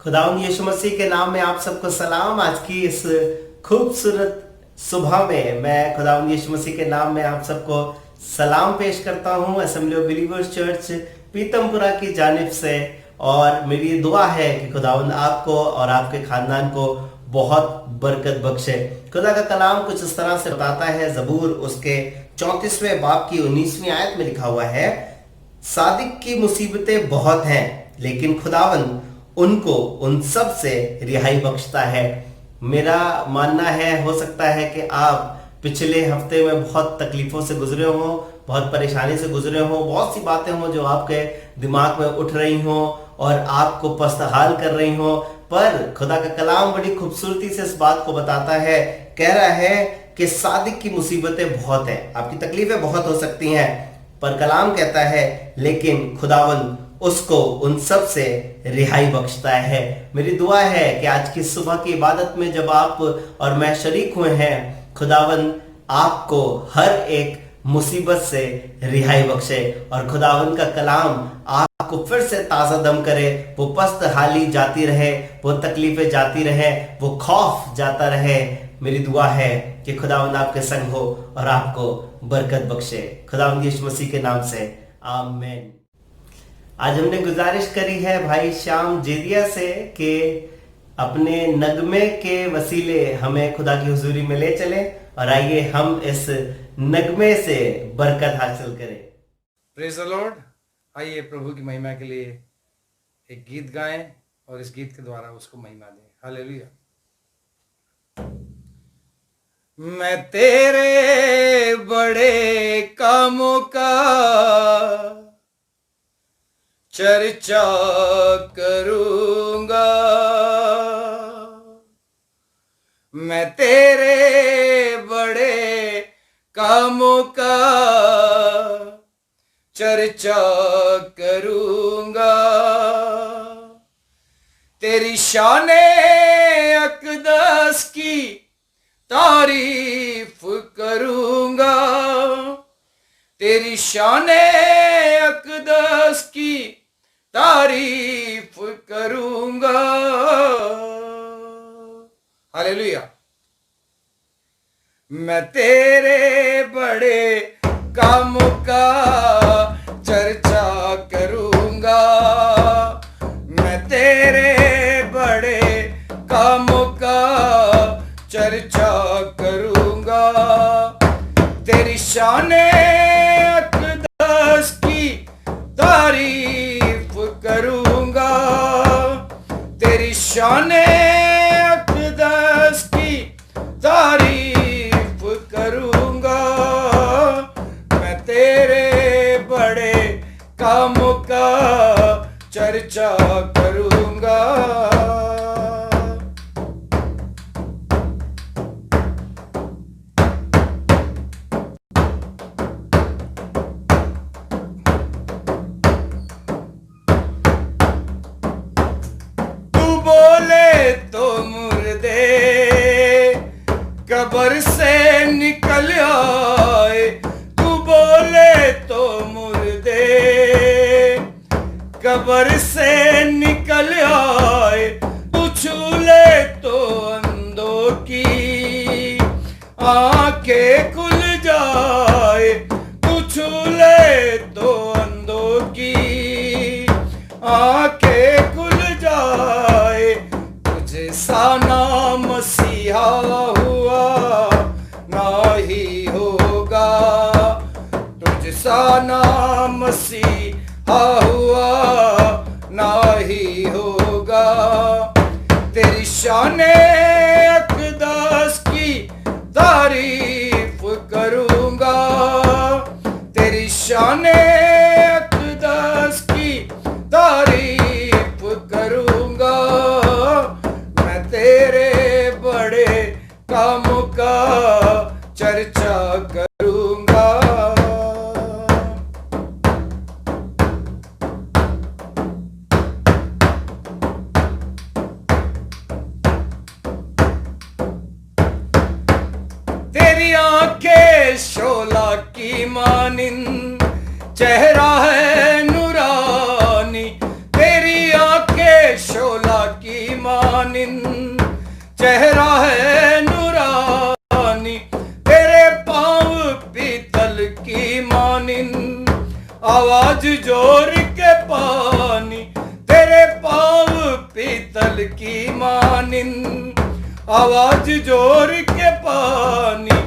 खुदावंद यीशु मसीह के नाम में आप सबको सलाम। आज की इस खूबसूरत सुबह में मैं खुदावंद यीशु मसीह के नाम में आप सबको सलाम पेश करता हूं assembly of believers church Pitampura की जानिब से। और मेरी दुआ है कि खुदावंद आपको और आपके खानदान को बहुत बरकत बख्शे। खुदा का कलाम कुछ इस तरह से बताता है, जबूर उसके 34वें बाब की 19वीं आयत में लिखा हुआ है, सादिक की मुसीबतें बहुत हैं लेकिन खुदावंद उनको उन सब से रिहाई बख्शता है। मेरा मानना है, हो सकता है कि आप पिछले हफ्ते में बहुत तकलीफों से गुजरे हो, बहुत परेशानी से गुजरे हो, बहुत सी बातें हो जो आपके दिमाग में उठ रही हो और आपको पस्तहाल कर रही हो, पर खुदा का कलाम बड़ी खूबसूरती से इस बात को बताता है, कह रहा है कि सादिक की मुसीबतें बहुत हैं, आपकी तकलीफें बहुत हो सकती हैं, पर कलाम कहता है लेकिन खुदावंद उसको उन सब से रिहाई बख्शता है। मेरी दुआ है कि आज की सुबह की इबादत में जब आप और मैं शरीक हुए हैं, खुदावंद आपको हर एक मुसीबत से रिहाई बख्शे और खुदावंद का कलाम आपको फिर से ताज़ा दम करे। वो पस्त हाली जाती रहे, वो तकलीफें जाती रहे, वो खौफ जाता रहे। मेरी दुआ है कि खुदावंद आपके संग हो और आपको बरकत बख्शे। खुदावंद यीशु मसीह के नाम से आमीन। आज हमने गुजारिश करी है भाई श्याम जेदिया से कि अपने नगमे के वसीले हमें खुदा की हुजूरी में ले चले, और आइए हम इस नगमे से बरकत हासिल करें। Praise the Lord. आइए प्रभु की महिमा के लिए एक गीत गाएं और इस गीत के द्वारा उसको महिमा दें। हालेलुया। मैं तेरे बड़े कामों का चर्चा करूंगा, मैं तेरे बड़े कामों का चर्चा करूंगा, तेरी शाने अक़दस की तारीफ करूंगा, तेरी शाने अक़दस की तारीफ करूंगा। हालेलुया। मैं तेरे बड़े कामों का चर्चा करूंगा, मैं तेरे बड़े कामों का चर्चा करूंगा, तेरी शाने अक़दस की तारीफ करूंगा, तेरी शाने अक़दस की तारीफ करूंगा, मैं तेरे बड़े कामों का चर्चा करूंगा। कब्र से निकल आए, तू बोले तो मुर्दे कब्र से निकल आए, तू छू ले तो अंधों की आंखें खुल जाए, तू छू ले तो अंधों की आंखें खुल जाए, तुझे सा नाम मसीहा हुआ ना ही होगा, तुझसा नाम मसीहा हुआ ना ही होगा, तेरी शाने अक़दस की तारीफ करूंगा, तेरी शाने अक़दस की तारीफ करूंगा, मैं तेरे बड़े कामों का चर्चा करूंगा। तेरी आंखें शोला की मानिंद, चेहरा है नूरानी, तेरी आंखें शोला की मानिन, चेहरा है नूरानी, तेरे पाँव पीतल की मानिन, आवाज जोर के पानी, तेरे पाँव पीतल की मानिन, आवाज जोर के पानी।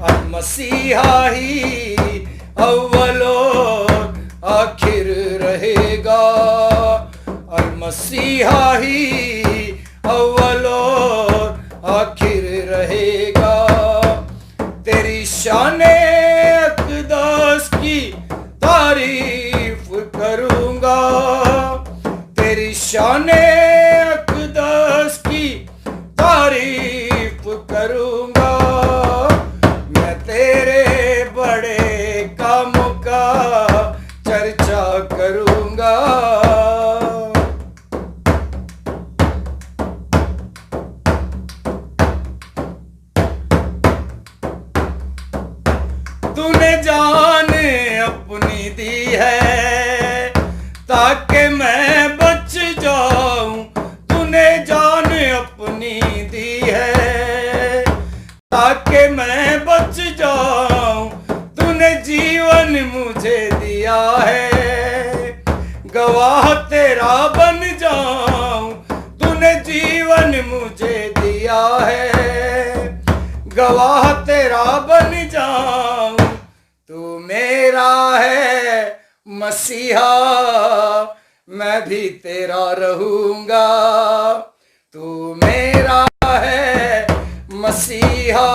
अल मसीहा ही अव्वल और आखिर रहेगा, अल मसीहा ही अव्वल और आखिर रहेगा। तेरी शाने अक़दस की तारीफ करूंगा, तेरी शाने अक़दस की तारीफ करूंगा। मैं तेरे बड़े कामों का चर्चा करूंगा। तूने जान अपनी दी है ताकि मैं बच जाऊं, तूने जान अपनी दी है ताकि मैं बच जाऊं। तूने जीवन मुझे दिया है, गवाह तेरा बन जाऊं। तूने जीवन मुझे दिया है, गवाह तेरा बन जाऊं। तू मेरा है मसीहा, मैं भी तेरा रहूंगा। तू मेरा है मसीहा,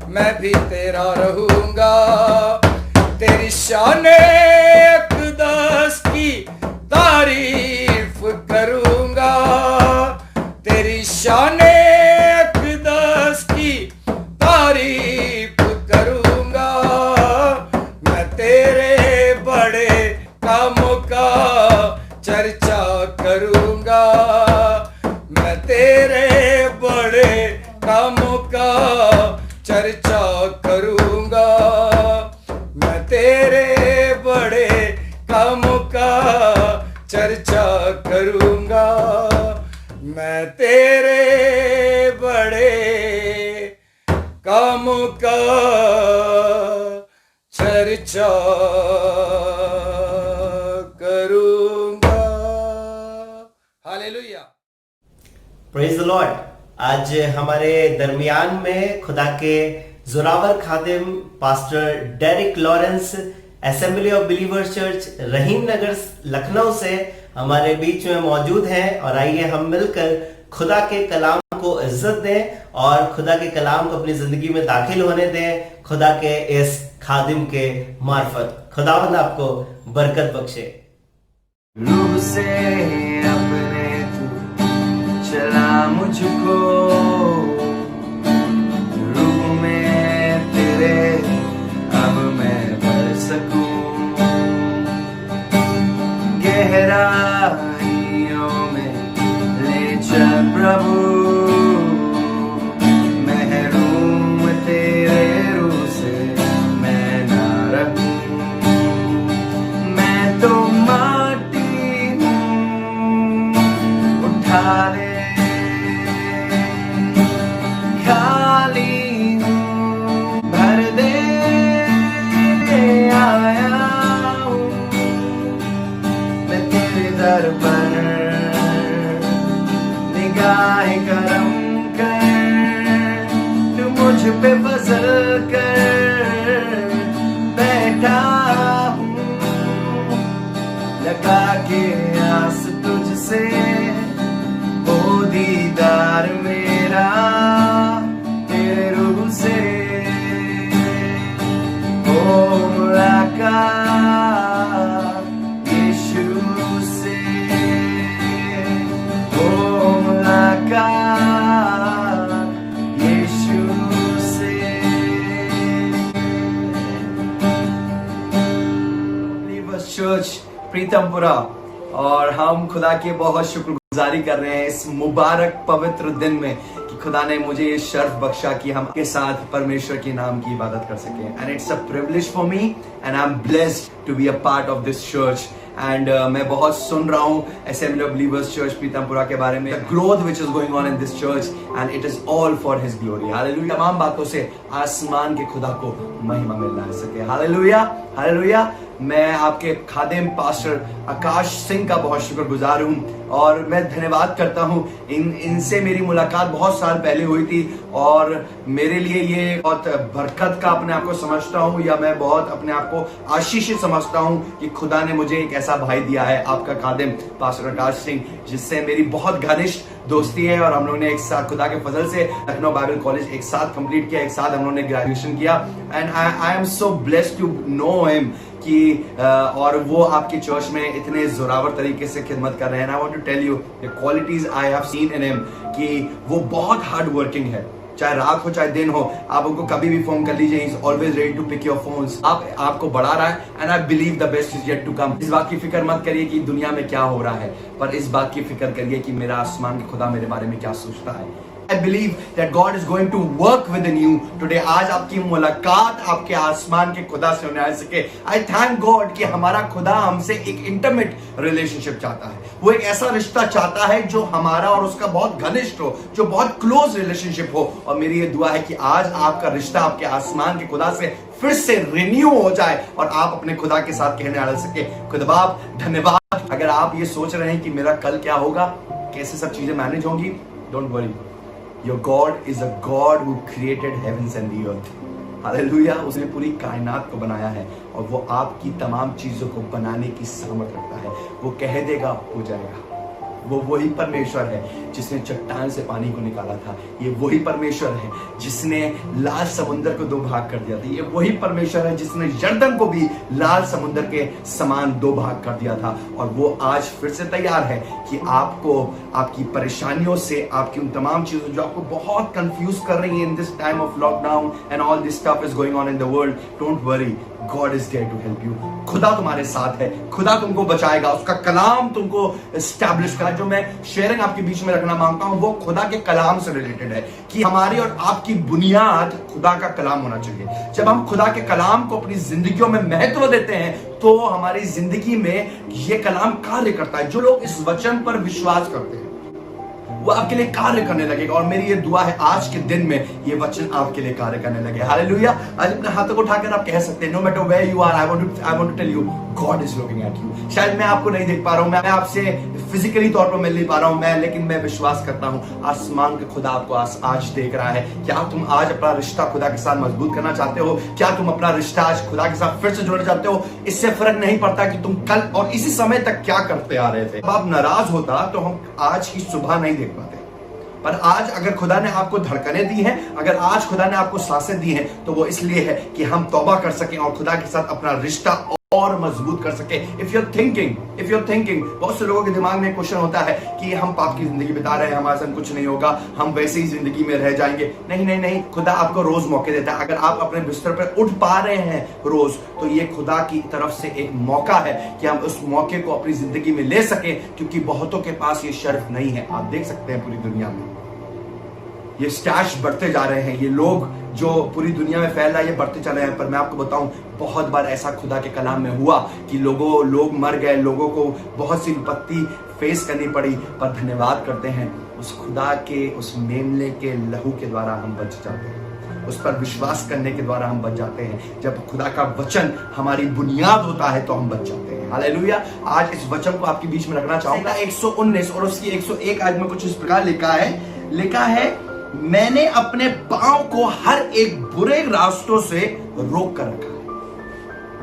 मैं भी तेरा रहूंगा। तेरी शाने अक़दस की तारीफ करूंगा, तेरी शाने अक़दस की तारीफ करूंगा। मैं तेरे बड़े कामों का चर्चा करूंगा, मैं तेरे बड़े कामों का चर्चा करूंगा। मैं तेरे बड़े कामों का चर्चा करूंगा। मैं तेरे बड़े कामों का चर्चा करूंगा। हालेलुया। Praise the lord. आज हमारे दरमियान में खुदा के जोरावर खादिम pastor Derek Lawrence assembly of believers church Rahim Nagar Lucknow से हमारे बीच में मौजूद हैं। और आइए हम मिलकर खुदा के कलाम को इज्जत दें और खुदा के कलाम को अपनी जिंदगी में दाखिल होने दें, खुदा के इस खादिम के मार्फत। खुदावंद आपको बरकत बख्शे। रूह से अपने तू चला मुझको, रूह में तेरे अब मैं भर सकूं। गहराइयों में ले चल प्रभु, महरूम तेरे रूह से मैं ना रहूं। मैं तो माटी हूँ, उठा ले, खाली हूँ, भर दे, आया हूँ मैं तेरे दर पर। निगाह करम कर, तू मुझ पे फजल कर। बैठा हूँ लगा के आस तुझसे, ओ दीदार मेरा तेरे रूह से। ओ मुलाकात यीशु से, ओ मुलाकात यीशु से। बिलीवर्स चर्च प्रीतमपुरा, और हम खुदा के बहुत शुक्रगुजारी कर रहे हैं इस मुबारक पवित्र दिन में कि खुदा ने मुझे ये शर्फ बख्शा कि हम के साथ परमेश्वर के नाम की इबादत कर सकें। And it's a privilege for me and I am blessed to be a part of this church and मैं बहुत सुन रहा हूँ assembly of believers church Pitampura के बारे में, the growth which is going on in this church and it is all for his glory. Hallelujah. तमाम बातों से आसमान के खुदा को महिमा मिलना है सके। Hallelujah, hallelujah. मैं आपके खादिम पास्टर आकाश सिंह का बहुत शुक्रगुजार हूँ और मैं धन्यवाद करता हूँ। इनसे मेरी मुलाकात बहुत साल पहले हुई थी और मेरे लिए ये बहुत बरकत का अपने आप को समझता हूँ, या मैं बहुत अपने आप को आशीषित समझता हूँ कि खुदा ने मुझे एक ऐसा भाई दिया है, आपका खादिम पास्टर आकाश सिंह, जिससे मेरी बहुत घनिष्ठ दोस्ती है। और हम लोग ने एक साथ खुदा के फजल से लखनऊ बाइबल कॉलेज एक साथ कंप्लीट किया, एक साथ हम लोग ने ग्रेजुएशन किया and I am so blessed to know him कि और वो आपके चर्च में इतने जोरावर तरीके से खिदमत कर रहे हैं। I want to tell you the qualities I have seen in him कि वो बहुत हार्ड वर्किंग है, चाहे रात हो चाहे दिन हो, आप उनको कभी भी फोन कर लीजिए, is always ready to pick your phones. आपको बढ़ा रहा है and I believe the best is yet to come. इस बात की फिक्र मत करिए कि दुनिया में क्या हो रहा है, पर इस बात की फिक्र करिए कि मेरा आसमान के खुदा मेरे बारे में क्या सोचता है। I believe that God is going to work within you today। आज आपकी मुलाकात आपके आसमान के खुदा से होने आ सके। I thank God कि हमारा खुदा हमसे एक इंटीमेट रिलेशनशिप चाहता है। वो एक ऐसा रिश्ता चाहता है जो हमारा और उसका बहुत घनिष्ठ हो, जो बहुत क्लोज रिलेशनशिप हो। और मेरी ये दुआ है कि आज आपका रिश्ता आपके आसमान के खुदा से फिर से रिन्यू हो जाए और आप अपने खुदा के साथ कहने आ सके, खुदा बाप धन्यवाद। अगर आप ये सोच रहे हैं कि मेरा कल क्या होगा, कैसे सब चीजें मैनेज होंगी, don't worry. Your God is a God who created heavens and the earth। Hallelujah. उसने पूरी कायनात को बनाया है और वो आपकी तमाम चीजों को बनाने की सामर्थ रखता है। वो कह देगा हो जाएगा। वो वही परमेश्वर है जिसने चट्टान से पानी को निकाला था। ये वही परमेश्वर है जिसने लाल समुद्र को दो भाग कर दिया था। ये वही परमेश्वर है जिसने यरदन को भी लाल समुद्र के समान दो भाग कर दिया था। और वो आज फिर से तैयार है कि आपको आपकी परेशानियों से, आपकी उन तमाम चीजों जो आपको बहुत कंफ्यूज कर रही है in this time of lockdown and all this stuff is going on in the world, don't worry, God is there to help you. खुदा तुम्हारे साथ है, खुदा तुमको बचाएगा, उसका कलाम तुमको एस्टैब्लिश करा। जो मैं शेयरिंग आपके बीच में रखना मांगता हूं वो खुदा के कलाम से रिलेटेड है कि हमारी और आपकी बुनियाद खुदा का कलाम होना चाहिए। जब हम खुदा के कलाम को अपनी जिंदगियों में महत्व देते हैं तो हमारी जिंदगी में ये कलाम कार्य करता है। जो लोग इस वचन पर विश्वास करते हैं वो आपके लिए कार्य करने लगेगा। और मेरी ये दुआ है आज के दिन में ये वचन आपके लिए कार्य करने लगे। हालेलुया। आज अपने हाथों को उठाकर आप कह सकते हैं, no matter where you are, I want to tell you God is looking at you. शायद मैं आपको नहीं देख पा रहा हूं, मैं आपसे फिजिकली तौर पर मिल नहीं पा रहा हूं लेकिन मैं विश्वास करता हूं आसमान के खुदा आपको आज देख रहा है। क्या तुम आज अपना रिश्ता खुदा के साथ मजबूत करना चाहते हो? क्या तुम अपना रिश्ता आज खुदा के साथ फिर से जोड़ना चाहते हो? इससे फर्क नहीं पड़ता कि तुम कल और इसी समय तक क्या करते आ रहे थे। जब आप नाराज होता तो हम आज की सुबह नहीं देख पाते, पर आज अगर खुदा ने आपको धड़कनें दी हैं, अगर आज खुदा ने आपको सांसें दी हैं, तो वो इसलिए है कि हम तौबा कर सकें और खुदा के साथ अपना रिश्ता और मजबूत कर सके। इफ यूर थिंकिंग बहुत से लोगों के दिमाग में क्वेश्चन होता है कि हम पाप की जिंदगी बिता रहे हैं, हमारे साथ कुछ नहीं होगा, हम वैसे ही जिंदगी में रह जाएंगे। नहीं, खुदा आपको रोज मौके देता है। अगर आप अपने बिस्तर पर उठ पा रहे हैं रोज, तो ये खुदा की तरफ से एक मौका है कि हम उस मौके को अपनी जिंदगी में ले सके, क्योंकि बहुतों के पास ये शर्फ नहीं है। आप देख सकते हैं पूरी दुनिया में ये स्टैश बढ़ते जा रहे हैं, ये लोग जो पूरी दुनिया में फैल रहा है ये बढ़ते चले हैं। पर मैं आपको बताऊं, बहुत बार ऐसा खुदा के कलाम में हुआ कि लोग मर गए, लोगों को बहुत सी विपत्ति फेस करनी पड़ी, पर धन्यवाद करते हैं उस खुदा के उस मेमने के लहू के द्वारा हम बच जाते हैं, उस पर विश्वास करने के द्वारा हम बच जाते हैं। जब खुदा का वचन हमारी बुनियाद होता है तो हम बच जाते हैं। हालेलुया। आज इस वचन को आपके बीच में रखना चाहूंगा। 119 और उसकी 101 आज में कुछ इस प्रकार लिखा है, मैंने अपने पांव को हर एक बुरे रास्तों से रोक कर रखा है।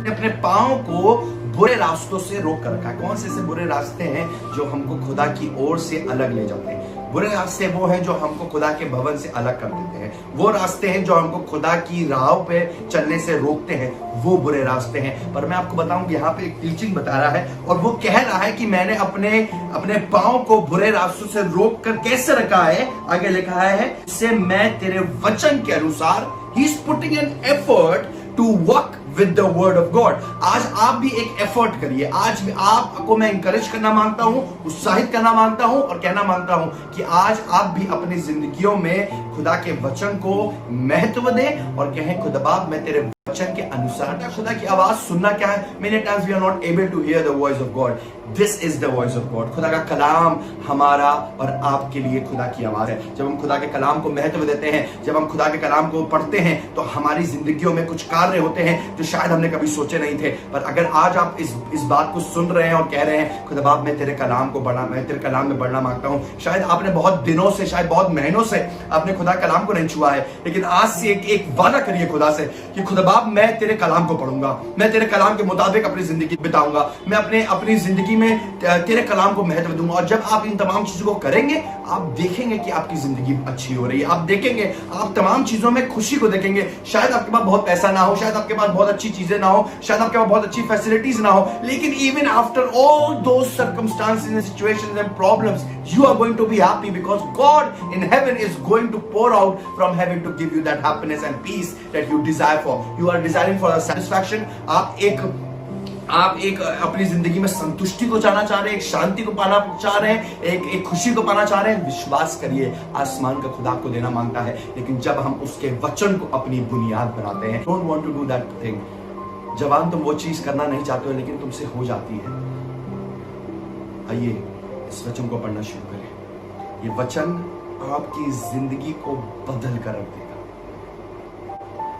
अपने पांव को बुरे रास्तों से रोक कर रखा है। कौन से ऐसे बुरे रास्ते हैं जो हमको खुदा की ओर से अलग ले जाते हैं? बुरे रास्ते वो हैं जो हमको खुदा के भवन से अलग कर देते हैं। वो रास्ते हैं जो हमको खुदा की राह पे चलने से रोकते हैं, वो बुरे रास्ते हैं। पर मैं आपको बताऊं कि यहाँ पे एक टीचिंग बता रहा है और वो कह रहा है कि मैंने अपने पांव को बुरे रास्तों से रोक कर कैसे रखा है। आगे लिखा है, इससे मैं तेरे वचन के अनुसार, he is putting an effort to walk with the word of God. आज आप भी एक एफर्ट करिए। आज भी आपको मैं इंकरेज करना मांगता हूं, उत्साहित करना मांगता हूं और कहना मांगता हूं कि आज आप भी अपनी जिंदगियों में खुदा के वचन को महत्व दें और कहें, खुदा बाप मैं तेरे वचन के अनुसार। खुदा की आवाज सुनना क्या है? Many times we are not able to hear the voice of God. This is the voice of God. खुदा का कलाम हमारा और आपके लिए खुदा की आवाज है। जब हम खुदा के कलाम को महत्व देते हैं, जब हम खुदा के कलाम को पढ़ते हैं, तो हमारी जिंदगियों में कुछ कार्य होते हैं जो शायद हमने कभी सोचे नहीं थे। पर अगर आज आप इस बात को सुन रहे हैं और कह रहे हैं, खुदा बाप मैं तेरे कलाम में बढ़ना मांगता हूं। शायद आपने बहुत दिनों से, शायद बहुत महीनों से आपने खुदा कलाम को नहीं छुआ है, लेकिन आज से एक वादा करिए खुदा से कि खुदा बाप मैं तेरे कलाम को पढ़ूंगा, मैं तेरे कलाम के मुताबिक अपनी जिंदगी बिताऊंगा, मैं अपनी जिंदगी में तेरे कलाम को महत्व दूंगा। और जब आप इन तमाम चीजों को करेंगे, आप देखेंगे कि आपकी जिंदगी अच्छी हो रही है। आप देखेंगे, आप तमाम चीजों में खुशी को देखेंगे। शायद आपके पास बहुत पैसा ना हो, शायद आपके पास बहुत अच्छी चीजें ना हो, शायद आपके पास बहुत अच्छी फैसिलिटीज ना हो, लेकिन even after all those circumstances and situations and problems, you are going to be happy because God in heaven is going to pour out from heaven to give you that happiness and peace that you desire for. You are desiring for a satisfaction. आप एक अपनी जिंदगी में संतुष्टि को चाहना चाह रहे हैं, एक शांति को पाना चाह रहे हैं, एक खुशी को पाना चाह रहे हैं। विश्वास करिए, आसमान का खुदा आपको देना मांगता है, लेकिन जब हम उसके वचन को अपनी बुनियाद बनाते हैं। Don't want to do that thing. जवान तुम वो चीज करना नहीं चाहते हो, लेकिन तुमसे हो जाती है। आइए इस वचन को पढ़ना शुरू करें। ये वचन आपकी जिंदगी को बदल कर रख देगा।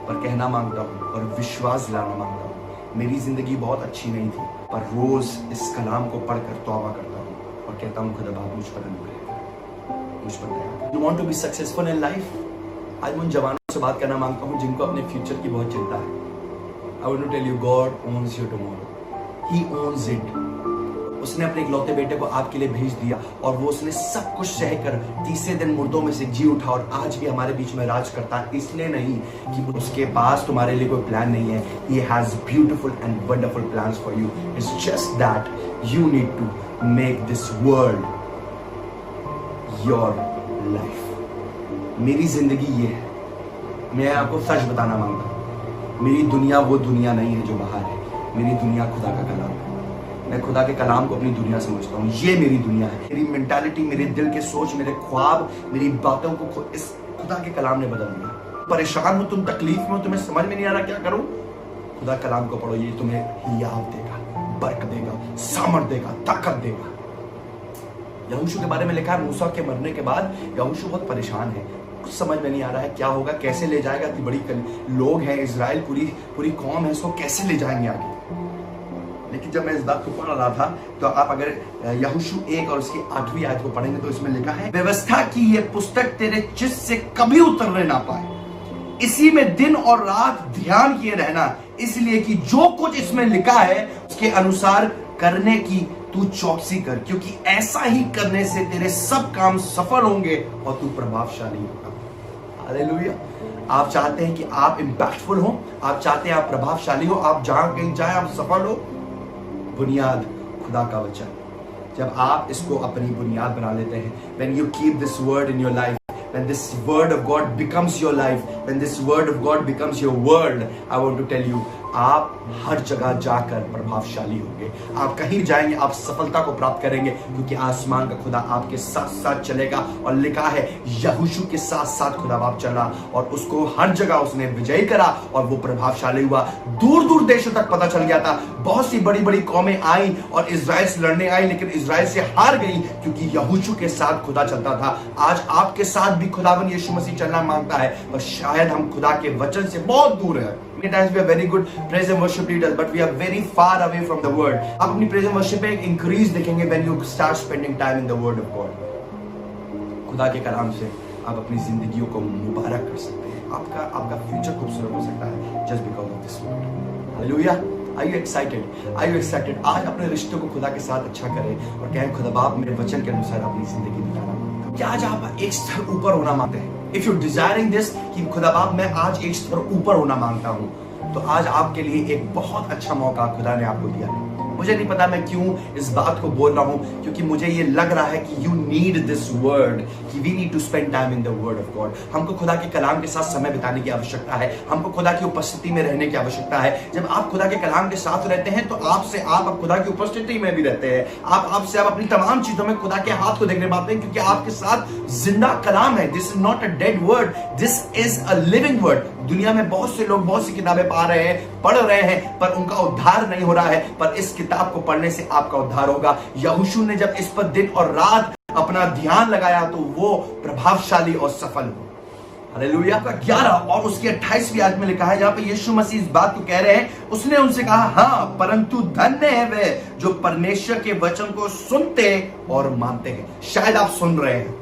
पर कहना मांगता हूं और विश्वास दिलाना मांगता हूं, मेरी जिंदगी बहुत अच्छी नहीं थी, पर रोज इस कलाम को पढ़कर तौबा करता हूं और कहता हूं खुदा बाप मुझ पर अनुग्रह कर, मुझ पर दया कर। You want to be successful in life? आज मैं उन जवानों से बात करना मांगता हूं जिनको अपने फ्यूचर की बहुत चिंता है। I want to tell you, God owns your tomorrow. He owns it. उसने अपने इकलौते बेटे को आपके लिए भेज दिया और वो उसने सब कुछ सहकर तीसरे दिन मुर्दों में से जी उठा और आज भी हमारे बीच में राज करता है। इसलिए नहीं कि उसके पास तुम्हारे लिए कोई प्लान नहीं है। He has beautiful and wonderful plans for you. It's just that you need to make this world your life. मेरी जिंदगी ये है। मैं आपको सच बताना मांगता हूँ, मेरी दुनिया वो दुनिया नहीं है जो बाहर है। मेरी दुनिया खुदा का कलाम है। मैं खुदा के कलाम को अपनी दुनिया समझता हूँ। ये मेरी दुनिया है। मेरी मेंटालिटी, मेरे दिल के सोच, मेरे ख्वाब, मेरी बातों को इस खुदा के कलाम ने बदल दिया। परेशान हो तुम, तकलीफ में हो, तुम्हें समझ में नहीं आ रहा क्या करूं, खुदा कलाम को पढ़ो। ये तुम्हें हियाव देगा, बरकत देगा, सामर्थ देगा, ताकत देगा। यहोशू के बारे में लिखा है, मूसा के मरने के बाद यहोशू बहुत परेशान है, कुछ समझ में नहीं आ रहा है क्या होगा, कैसे ले जाएगा। इतनी बड़ी लोग हैं, इजराइल पूरी कौम है, इसको कैसे ले जाएंगे आगे। लेकिन जब मैं इस बात को पढ़ रहा था, तो आप अगर यहोशू 1 और उसकी 8वीं आयत को पढ़ेंगे तो इसमें लिखा है, व्यवस्था की ये पुस्तक तेरे चित्त से कभी उतरने ना पाए, इसी में दिन और रात ध्यान किए रहना, इसलिए कि जो कुछ इसमें लिखा है उसके अनुसार करने की तू चौकसी कर, क्योंकि ऐसा ही करने से तेरे सब काम सफल होंगे और तू प्रभावशाली होगा। हालेलुया। आप चाहते हैं कि आप इंपैक्टफुल हो, आप चाहते हैं आप प्रभावशाली हो, आप जहां कहीं जाए आप सफल हो। बुनियाद खुदा का वचन, जब आप इसको अपनी बुनियाद बना लेते हैं, when you keep this word in your life, when this word of God becomes your life, when this word of God becomes your world, I want to tell you, आप हर जगह जाकर प्रभावशाली होंगे। आप कहीं जाएंगे, आप सफलता को प्राप्त करेंगे, क्योंकि आसमान का खुदा आपके साथ साथ चलेगा। और लिखा है यहोशू के साथ साथ खुदा बाप चला और उसको हर जगह उसने विजयी करा और वो प्रभावशाली हुआ। दूर दूर देशों तक पता चल गया था। बहुत सी बड़ी बड़ी कौमें आई और इजराइल से लड़ने आई, लेकिन इजराइल से हार गई, क्योंकि यहोशू के साथ खुदा चलता था। आज आपके साथ भी खुदावन यीशु मसीह चलना मांगता है, और शायद हम खुदा के वचन से बहुत दूर है। Many times we are very good praise and worship leaders, but we are very far away from the word. आप अपनी praise and worship में एक increase देखेंगे when you start spending time in the word of God. खुदा के कलाम से आप अपनी जिंदगियों को मुबारक कर सकते हैं। आपका फ्यूचर खूबसूरत हो सकता है just because of this word. Hallelujah. Are you excited? Are you excited? आज अपने रिश्तों को खुदा के साथ अच्छा करें और कहें, खुदा बाप मेरे वचन के अनुसार अपनी जिंदगी बिताना। क्या आज आप एक स्तर ऊपर होना मांगते हैं? If you're desiring this, कि खुदा बाप मैं आज एक स्तर ऊपर होना मांगता हूं, तो आज आपके लिए एक बहुत अच्छा मौका खुदा ने आपको दिया है। मुझे नहीं पता मैं क्यों इस बात को बोल रहा हूं, क्योंकि मुझे ये लग रहा है कि यू नीड दिस वर्ड, कि we need to spend time in the word of God. हमको खुदा के कलाम के साथ समय बिताने की आवश्यकता है, हमको खुदा की उपस्थिति में रहने की आवश्यकता है। जब आप खुदा के कलाम के साथ रहते हैं तो आप खुदा की उपस्थिति में भी रहते हैं। आप अपनी तमाम चीजों में खुदा के हाथ को देखने पाते हैं, क्योंकि आपके साथ जिंदा कलाम है। This is not a dead word, this is a living word. दुनिया में बहुत से लोग बहुत सी किताबें पढ़ रहे हैं, पर उनका उद्धार नहीं हो रहा है। पर इस किताब को पढ़ने से आपका उद्धार होगा। यहोशू ने जब इस पर दिन और रात अपना ध्यान लगाया तो वो प्रभावशाली और सफल हुआ। हालेलुया। 11 और उसके 28वीं आयत में लिखा है, जहां पे यीशु मसीह इस बात को कह रहे हैं, उसने उनसे कहा, हाँ, परंतु धन्य है वे जो परमेश्वर के वचन को सुनते और मानते हैं। शायद आप सुन रहे हैं,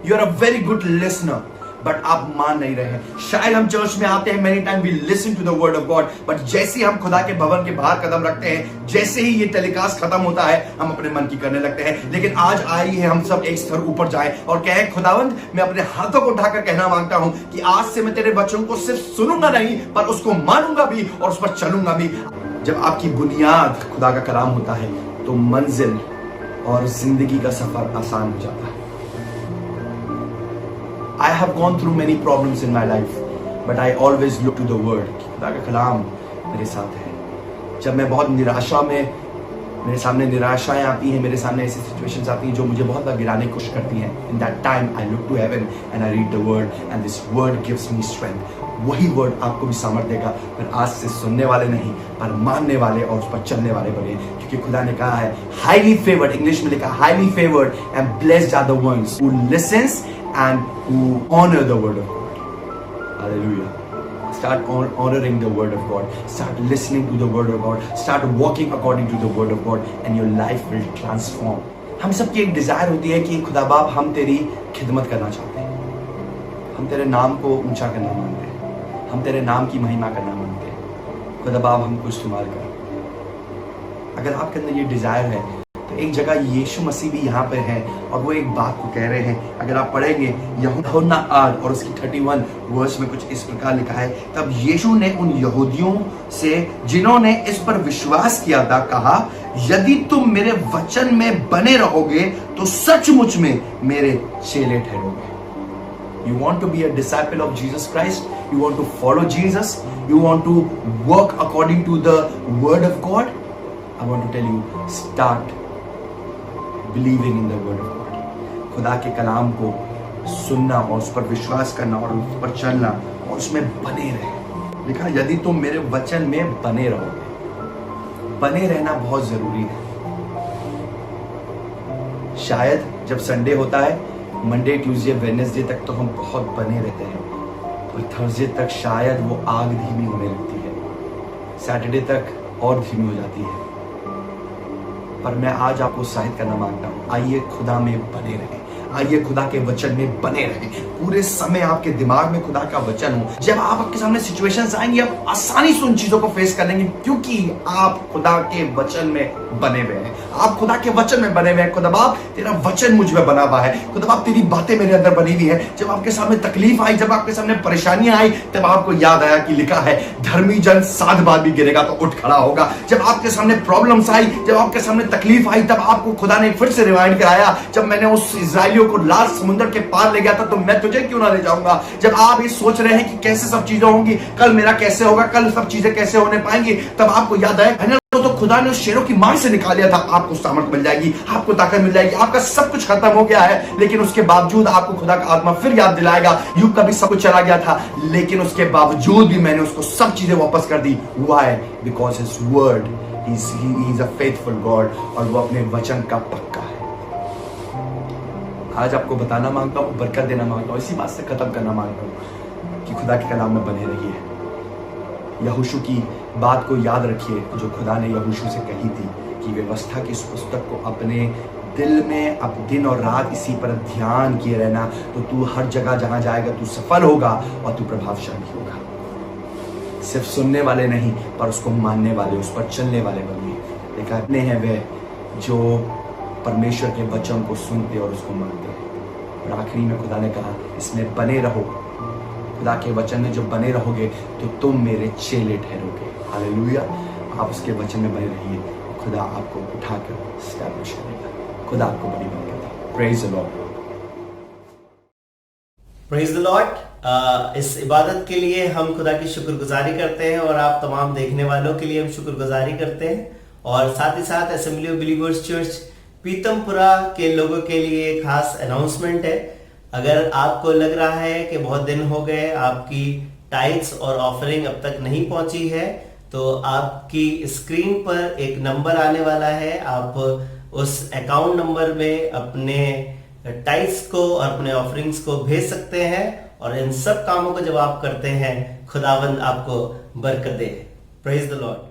you are a very good listener, but आप मान नहीं रहे हैं। शायद हम चर्च में आते हैं, many time we listen to the word of God, but जैसे ही हम खुदा के भवन के बाहर कदम रखते हैं, जैसे ही ये टेलीकास्ट खत्म होता है, हम अपने मन की करने लगते हैं। लेकिन आज आई है हम सब एक स्तर ऊपर जाएं और कहें, खुदावंद, मैं अपने हाथों को उठाकर कहना मांगता हूं कि आज से मैं तेरे वचन को सिर्फ सुनूंगा नहीं, पर उसको मानूंगा भी और उस पर चलूंगा भी। जब आपकी बुनियाद खुदा का कलाम होता है तो मंजिल और जिंदगी का सफर आसान हो जाता है। I have gone through many problems in my life, but I always look to the word. खुदा का कलाम मेरे साथ है। जब मैं बहुत निराशा में, मेरे सामने निराशाएं आती हैं, मेरे सामने ऐसी सिचुएशंस आती हैं जो मुझे बहुत बार गिराने की कोशिश करती हैं, in that time I look to heaven and I read the word and this word gives me strength. वही वर्ड आपको भी सामर्थ देगा। फिर आज से सुनने वाले नहीं, पर मानने वाले और उस पर चलने वाले बने, क्योंकि खुदा ने कहा है, हाईली फेवर्ड, इंग्लिश में लिखा, highly favoured and blessed are the ones who listens and who honor the word of God. Hallelujah. Start honoring the word of God. Start listening to the word of God. Start walking according to the word of God and your life will transform. हम सबकी एक Dzire होती है कि खुदा बाप, हम तेरी खिदमत करना चाहते हैं, हम तेरे नाम को ऊंचा करना मांगते हैं, हम तेरे नाम की महिमा करना मांगते हैं। खुदा बाप, हमको इस्तेमाल कर। अगर आपके अंदर ये डिजायर है तो एक जगह यीशु मसीह भी यहाँ पर है और वो एक बात को कह रहे हैं। अगर आप पढ़ेंगे यूहन्ना 8 और उसकी 31 वर्स में कुछ इस प्रकार लिखा है, तब यीशु ने उन यहूदियों से जिन्होंने इस पर विश्वास किया था कहा, यदि तुम मेरे वचन में बने रहोगे तो सचमुच में मेरे चेले ठहरोगे। You want to be a disciple of Jesus Christ? You want to follow Jesus? You want to work according to the word of God? I want to tell you, start believing in the word of God. खुदा के कलाम को सुनना और उस पर विश्वास करना और उस पर चलना और उसमें बने रहे। लिखा, यदि तुम मेरे वचन में बने रहोगे। बने रहना बहुत जरूरी है। शायद जब संडे होता है, मंडे ट्यूसडे वेडनेसडे तक तो हम बहुत बने रहते हैं, और थर्सडे तक शायद वो आग धीमी होने लगती है, सैटरडे तक और धीमी हो जाती है। पर मैं आज आपको उत्साहित करना मांगता हूं, आइए खुदा में बने रहें, आइए खुदा के वचन में बने रहें। पूरे समय आपके दिमाग में खुदा का वचन हो। जब आपके सामने सिचुएशंस आएंगी, आप आसानी से उन चीजों को फेस कर लेंगे, क्योंकि आप खुदा के वचन में बने हुए हैं। आप खुदा के वचन में बने हुए हैं। खुदा बाप, तेरा वचन मुझ में बना हुआ है। खुदा बाप, तेरी बातें मेरे अंदर बनी हुई है। जब आपके सामने तकलीफ आई, जब आपके सामने परेशानियां आई, तब आपको याद आया कि लिखा है, धर्मी जन 7 बार भी गिरेगा तो उठ खड़ा होगा। जब आपके सामने प्रॉब्लम्स आई, जब आपके सामने तकलीफ आई, तब आपको खुदा ने फिर से रिमाइंड कराया, जब मैंने उस इजराइलियों को लाल समुद्र के पार ले गया था, तो मैं तुझे क्यों ना ले जाऊंगा। जब आप ये सोच रहे हैं कि कैसे सब चीजें होंगी, कल मेरा कैसे होगा, कल सब चीजें कैसे होने पाएंगी, तब आपको याद आया, तो खुदा ने उस शेरों की मांग से निकाल दिया था। आपको सामर्थ मिल जाएगी, आपको ताकत मिल जाएगी। आपका सब कुछ खत्म हो गया है, लेकिन उसके बावजूद आपको खुदा का आत्मा फिर याद दिलाएगा, यूं कभी सब कुछ चला गया था, लेकिन उसके बावजूद भी मैंने उसको सब चीजें वापस कर दी। Why? Because his word, he is a faithful God, और वो अपने वचन का पक्का है। आज आपको बताना मांगता हूं, बरकत देना मांगता हूं, इसी बात से खत्म करना मांगता हूं कि खुदा के कलाम में बने रहिए। यहोशू की बात को याद रखिए, जो खुदा ने यहोशू से कही थी कि व्यवस्था की इस पुस्तक को अपने दिल में अब दिन और रात इसी पर ध्यान किए रहना, तो तू हर जगह जहां जाएगा तू सफल होगा और तू प्रभावशाली होगा। सिर्फ सुनने वाले नहीं, पर उसको मानने वाले, उस पर चलने वाले बनिए। देखा अपने हैं वे जो परमेश्वर के वचन को सुनते और उसको मानते हैं। और आखिरी में खुदा ने कहा, इसमें बने रहो। खुदा के वचन में जब बने रहोगे तो तुम मेरे चेले ठहरोगे। हालेलुया। आप उसके वचन में बने रहिए, खुदा आपको उठाकर एस्टैब्लिश करेगा। खुदा आपको बड़ी बरकत दे। Praise the lord. Praise the lord. इस इबादत के लिए हम खुदा की शुक्रगुजारी करते हैं, और आप तमाम देखने वालों के लिए हम शुक्रगुजारी करते हैं। और साथ ही साथ assembly of believers church Pitampura के लोगों के लिए खास अनाउंसमेंट है। अगर आपको लग रहा है कि बहुत दिन हो गए, आपकी टाइट्स और ऑफरिंग अब तक नहीं पहुंची है, तो आपकी स्क्रीन पर एक नंबर आने वाला है। आप उस अकाउंट नंबर में अपने टाइट्स को और अपने ऑफरिंग्स को भेज सकते हैं, और इन सब कामों को जब आप करते हैं, खुदावंद आपको बरकत दे। Praise the Lord.